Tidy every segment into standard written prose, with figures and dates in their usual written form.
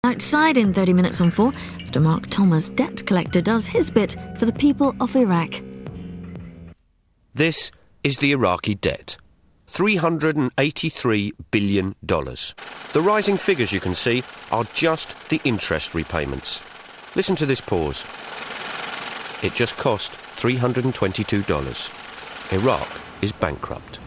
Outside in 30 Minutes on 4, after Mark Thomas, debt collector, does his bit for the people of Iraq. This is the Iraqi debt. $383 billion. The rising figures you can see are just the interest repayments. Listen to this pause. It just cost $322. Iraq is bankrupt.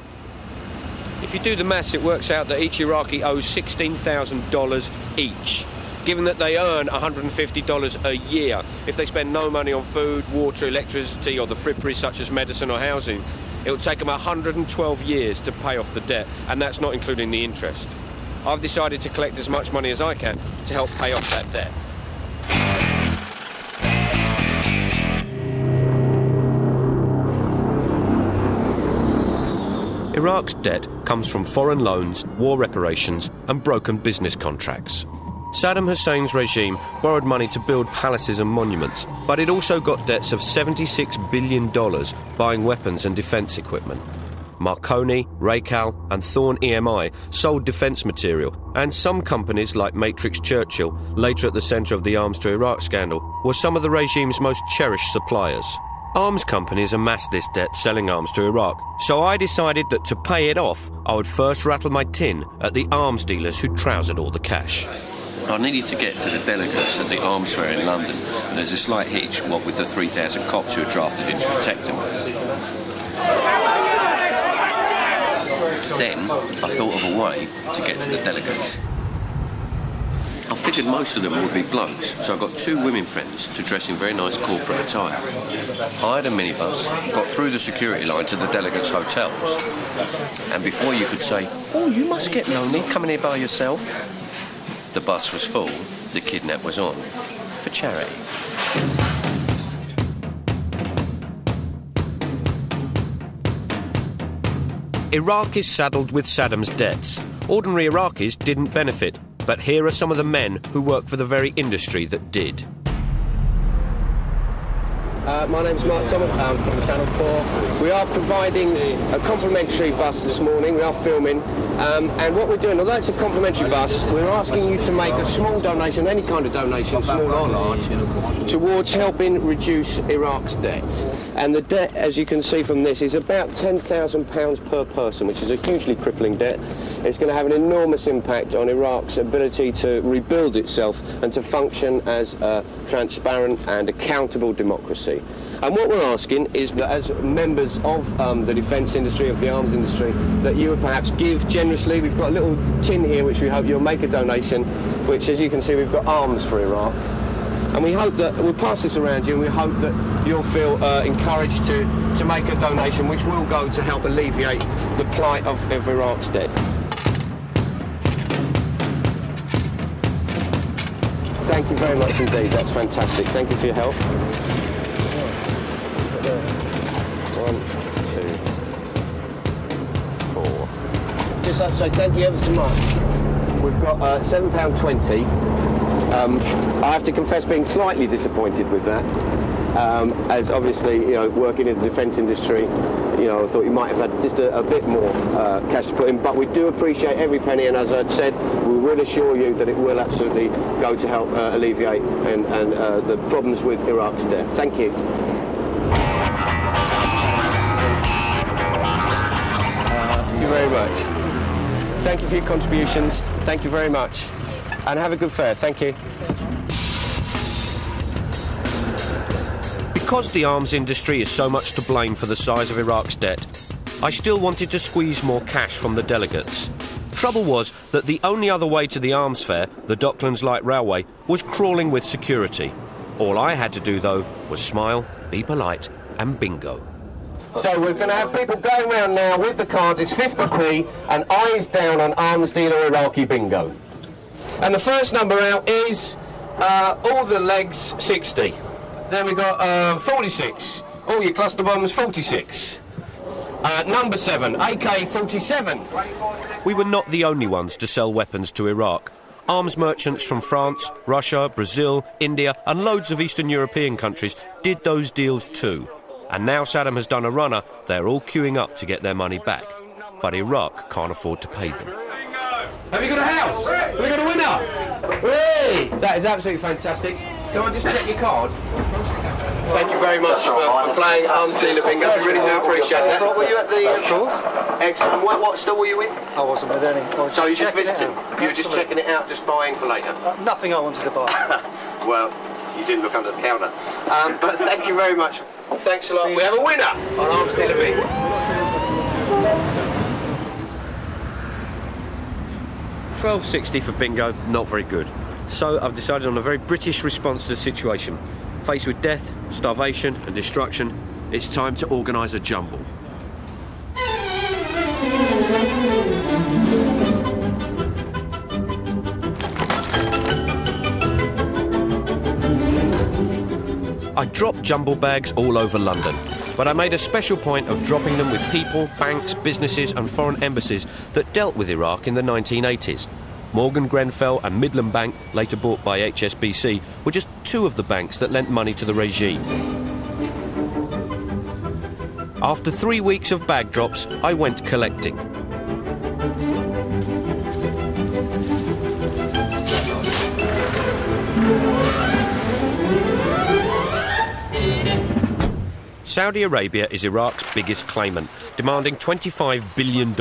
If you do the maths, it works out that each Iraqi owes $16,000 each. Given that they earn $150 a year, if they spend no money on food, water, electricity or the fripperies such as medicine or housing, it will take them 112 years to pay off the debt, and that's not including the interest. I've decided to collect as much money as I can to help pay off that debt. Iraq's debt comes from foreign loans, war reparations and broken business contracts. Saddam Hussein's regime borrowed money to build palaces and monuments, but it also got debts of $76 billion buying weapons and defence equipment. Marconi, Racal and Thorn EMI sold defence material, and some companies like Matrix Churchill, later at the centre of the Arms to Iraq scandal, were some of the regime's most cherished suppliers. Arms companies amassed this debt selling arms to Iraq, so I decided that to pay it off, I would first rattle my tin at the arms dealers who trousered all the cash. I needed to get to the delegates at the arms fair in London, and there's a slight hitch, what with the 3,000 cops who are drafted in to protect them. Then I thought of a way to get to the delegates. I figured most of them would be blokes, so I got two women friends to dress in very nice corporate attire. Hired a minibus, got through the security line to the delegates' hotels, and before you could say, "Oh, you must get lonely coming here by yourself," the bus was full, the kidnap was on, for charity. Iraq is saddled with Saddam's debts. Ordinary Iraqis didn't benefit, but here are some of the men who work for the very industry that did. My name's Mark Thomas, I'm from Channel 4. We are providing a complimentary bus this morning, we are filming, and what we're doing, although it's a complimentary bus, we're asking you to make a small donation, any kind of donation, small or large, towards helping reduce Iraq's debt. And the debt, as you can see from this, is about £10,000 per person, which is a hugely crippling debt. It's going to have an enormous impact on Iraq's ability to rebuild itself and to function as a transparent and accountable democracy. And what we're asking is that as members of the defence industry, of the arms industry, that you would perhaps give generously. We've got a little tin here which we hope you'll make a donation, which, as you can see, we've got arms for Iraq. And we hope that, we'll pass this around you, and we hope that you'll feel encouraged to make a donation which will go to help alleviate the plight of Iraq's debt. Thank you very much indeed, that's fantastic. Thank you for your help. 1, 2, 4. Just like to say thank you ever so much. We've got £7.20. I have to confess being slightly disappointed with that. As obviously, you know, working in the defence industry, you know, I thought you might have had just a bit more cash to put in, but we do appreciate every penny, and as I'd said, we will assure you that it will absolutely go to help alleviate and the problems with Iraq's debt. Thank you. Thank you very much. Thank you for your contributions. Thank you very much. And have a good fair. Thank you. Because the arms industry is so much to blame for the size of Iraq's debt, I still wanted to squeeze more cash from the delegates. Trouble was that the only other way to the arms fair, the Docklands Light Railway, was crawling with security. All I had to do, though, was smile, be polite, and bingo. So we're going to have people going around now with the cards. It's 50p and eyes down on arms dealer Iraqi bingo. And the first number out is all the legs 60. Then we've got 46. All your cluster bombs 46. Number 7, AK-47. We were not the only ones to sell weapons to Iraq. Arms merchants from France, Russia, Brazil, India and loads of Eastern European countries did those deals too. And now Saddam has done a runner, they're all queuing up to get their money back. But Iraq can't afford to pay them. Have you got a house? Have we got a winner? Hey! Hey! That is absolutely fantastic. Can I just check your card? Thank you very much for playing Arms Dealer Bingo. We really do appreciate that. Were you at the... Of course. Excellent. What store were you with? I wasn't with any. So you're just visiting? You were just checking it out, just buying for later? Nothing I wanted to buy. Well, you didn't look under the counter. But thank you very much. Thanks a lot. We have a winner on Arms Dealer Bingo. $12.60 for bingo, not very good. So I've decided on a very British response to the situation. Faced with death, starvation and destruction, it's time to organise a jumble. I dropped jumble bags all over London, but I made a special point of dropping them with people, banks, businesses and foreign embassies that dealt with Iraq in the 1980s. Morgan Grenfell and Midland Bank, later bought by HSBC, were just two of the banks that lent money to the regime. After 3 weeks of bag drops, I went collecting. Saudi Arabia is Iraq's biggest claimant, demanding $25 billion.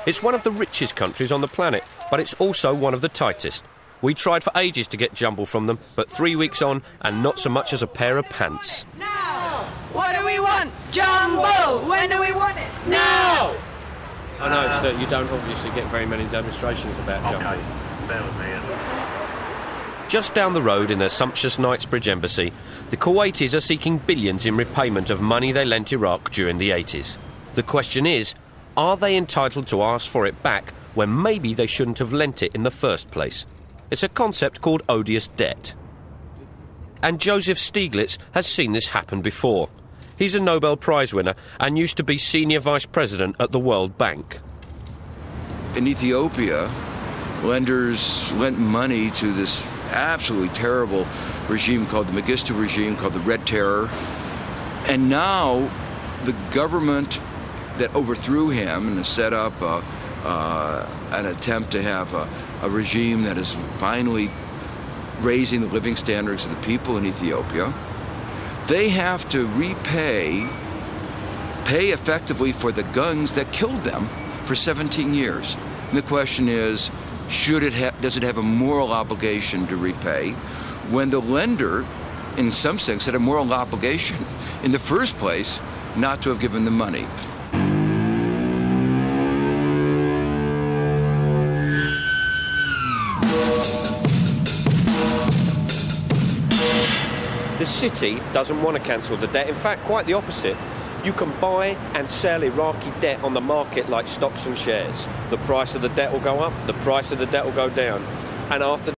It's one of the richest countries on the planet, but it's also one of the tightest. We tried for ages to get jumble from them, but 3 weeks on, and not so much as a pair of pants. Now! What do we want? Jumble! When do we want it? Now! I know it's that you don't obviously get very many demonstrations about jumble. Bear with me. Just down the road in their sumptuous Knightsbridge embassy, the Kuwaitis are seeking billions in repayment of money they lent Iraq during the 80s. The question is, are they entitled to ask for it back when maybe they shouldn't have lent it in the first place? It's a concept called odious debt. And Joseph Stiglitz has seen this happen before. He's a Nobel Prize winner and used to be senior vice president at the World Bank. In Ethiopia, lenders lent money to this absolutely terrible regime called the Mengistu regime, called the Red Terror. And now the government that overthrew him and has set up an attempt to have a regime that is finally raising the living standards of the people in Ethiopia, they have to pay effectively for the guns that killed them for 17 years. And the question is, does it have a moral obligation to repay when the lender, in some sense, had a moral obligation in the first place not to have given the money? The city doesn't want to cancel the debt. In fact, quite the opposite. You can buy and sell Iraqi debt on the market like stocks and shares. The price of the debt will go up, the price of the debt will go down. And after